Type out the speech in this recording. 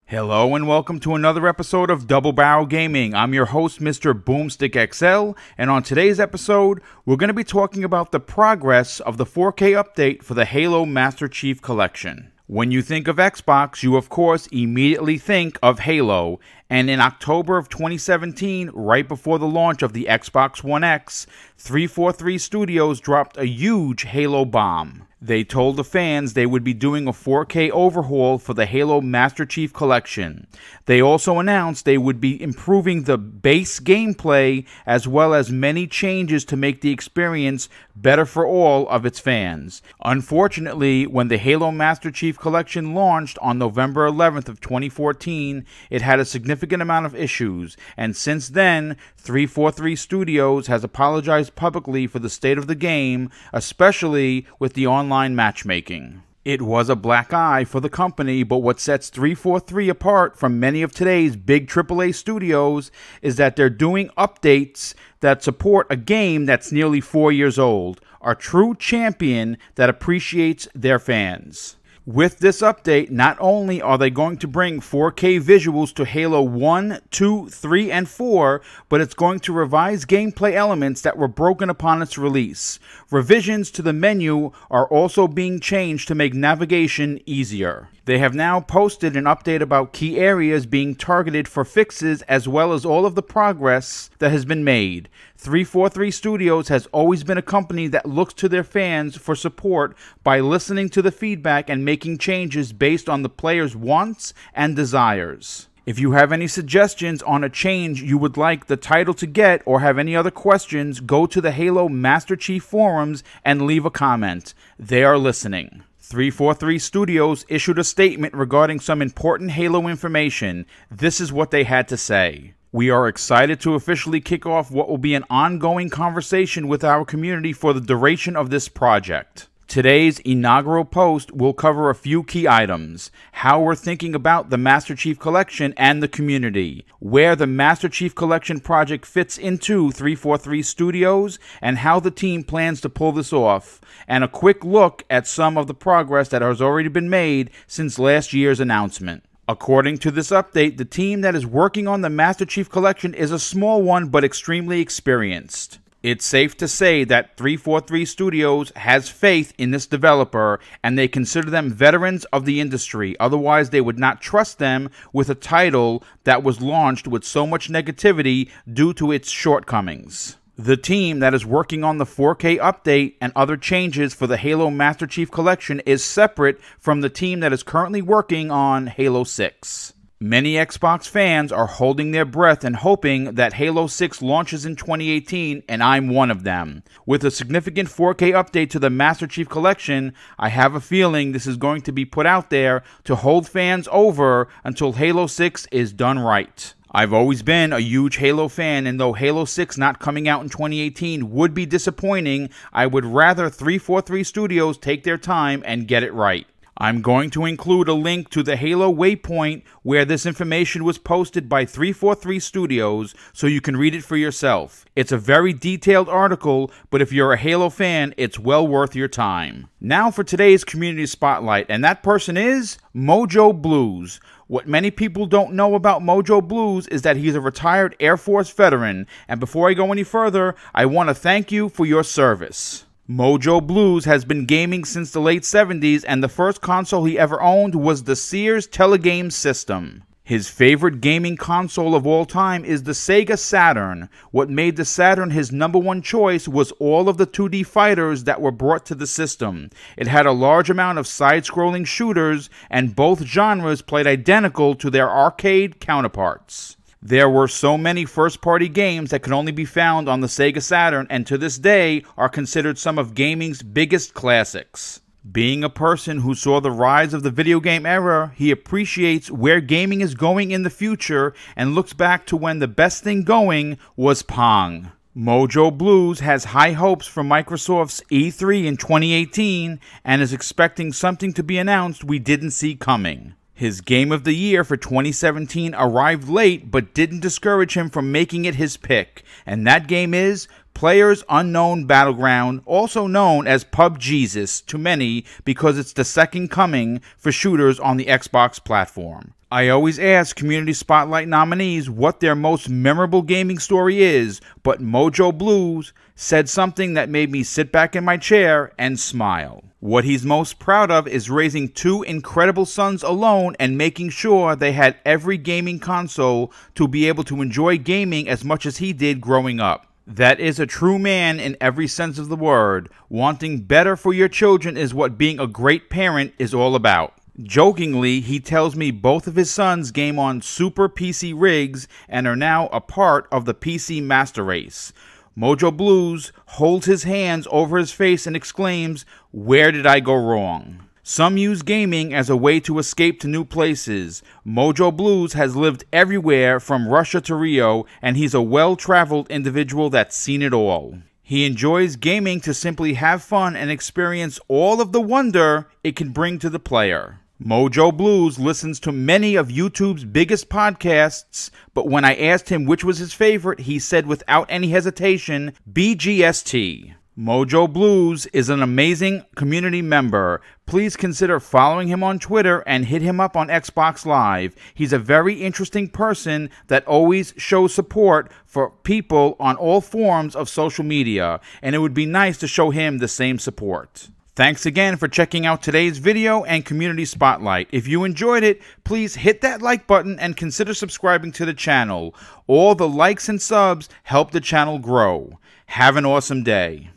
Hello and welcome to another episode of Double Barrel Gaming. I'm your host, MrBooMStickXL, and on today's episode, we're going to be talking about the progress of the 4K update for the Halo Master Chief Collection. When you think of Xbox, you of course immediately think of Halo, and in October of 2017, right before the launch of the Xbox One X, 343 Studios dropped a huge Halo bomb. They told the fans they would be doing a 4K overhaul for the Halo Master Chief Collection. They also announced they would be improving the base gameplay as well as many changes to make the experience better for all of its fans. Unfortunately, when the Halo Master Chief Collection launched on November 11th of 2014, it had a significant amount of issues, and since then, 343 Studios has apologized publicly for the state of the game, especially with the online matchmaking. It was a black eye for the company, but what sets 343 apart from many of today's big AAA studios is that they're doing updates that support a game that's nearly 4 years old, a true champion that appreciates their fans. With this update, not only are they going to bring 4K visuals to Halo 1, 2, 3, and 4, but it's going to revise gameplay elements that were broken upon its release. Revisions to the menu are also being changed to make navigation easier. They have now posted an update about key areas being targeted for fixes as well as all of the progress that has been made. 343 Studios has always been a company that looks to their fans for support by listening to the feedback and making changes based on the players' wants and desires. If you have any suggestions on a change you would like the title to get or have any other questions, go to the Halo Master Chief forums and leave a comment. They are listening. 343 Studios issued a statement regarding some important Halo information. This is what they had to say. We are excited to officially kick off what will be an ongoing conversation with our community for the duration of this project. Today's inaugural post will cover a few key items: how we're thinking about the Master Chief Collection and the community, where the Master Chief Collection project fits into 343 Studios, and how the team plans to pull this off, and a quick look at some of the progress that has already been made since last year's announcement. According to this update, the team that is working on the Master Chief Collection is a small one but extremely experienced. It's safe to say that 343 Studios has faith in this developer, and they consider them veterans of the industry. Otherwise, they would not trust them with a title that was launched with so much negativity due to its shortcomings. The team that is working on the 4K update and other changes for the Halo Master Chief Collection is separate from the team that is currently working on Halo 6. Many Xbox fans are holding their breath and hoping that Halo 6 launches in 2018, and I'm one of them. With a significant 4K update to the Master Chief Collection, I have a feeling this is going to be put out there to hold fans over until Halo 6 is done right. I've always been a huge Halo fan, and though Halo 6 not coming out in 2018 would be disappointing, I would rather 343 Studios take their time and get it right. I'm going to include a link to the Halo Waypoint where this information was posted by 343 Studios so you can read it for yourself. It's a very detailed article, but if you're a Halo fan, it's well worth your time. Now for today's community spotlight, and that person is Mojo Blues. What many people don't know about Mojo Blues is that he's a retired Air Force veteran, and before I go any further, I want to thank you for your service. Mojo Blues has been gaming since the late 70s, and the first console he ever owned was the Sears Telegame system. His favorite gaming console of all time is the Sega Saturn. What made the Saturn his #1 choice was all of the 2D fighters that were brought to the system. It had a large amount of side-scrolling shooters, and both genres played identical to their arcade counterparts. There were so many first-party games that could only be found on the Sega Saturn, and to this day are considered some of gaming's biggest classics. Being a person who saw the rise of the video game era, he appreciates where gaming is going in the future and looks back to when the best thing going was Pong. Mojo Blues has high hopes for Microsoft's E3 in 2018 and is expecting something to be announced we didn't see coming. His Game of the Year for 2017 arrived late but didn't discourage him from making it his pick, and that game is Players Unknown Battleground, also known as PUBGesus to many because it's the second coming for shooters on the Xbox platform. I always ask Community Spotlight nominees what their most memorable gaming story is, but Mojo Blues said something that made me sit back in my chair and smile. What he's most proud of is raising 2 incredible sons alone and making sure they had every gaming console to be able to enjoy gaming as much as he did growing up. That is a true man in every sense of the word. Wanting better for your children is what being a great parent is all about. Jokingly, he tells me both of his sons game on super PC rigs and are now a part of the PC Master Race. Mojo Blues holds his hands over his face and exclaims, "Where did I go wrong?" Some use gaming as a way to escape to new places. Mojo Blues has lived everywhere from Russia to Rio, and he's a well-traveled individual that's seen it all. He enjoys gaming to simply have fun and experience all of the wonder it can bring to the player. Mojo Blues listens to many of YouTube's biggest podcasts, but when I asked him which was his favorite, he said without any hesitation, BGST. Mojo Blues is an amazing community member. Please consider following him on Twitter and hit him up on Xbox Live. He's a very interesting person that always shows support for people on all forms of social media, and it would be nice to show him the same support. Thanks again for checking out today's video and Community Spotlight. If you enjoyed it, please hit that like button and consider subscribing to the channel. All the likes and subs help the channel grow. Have an awesome day.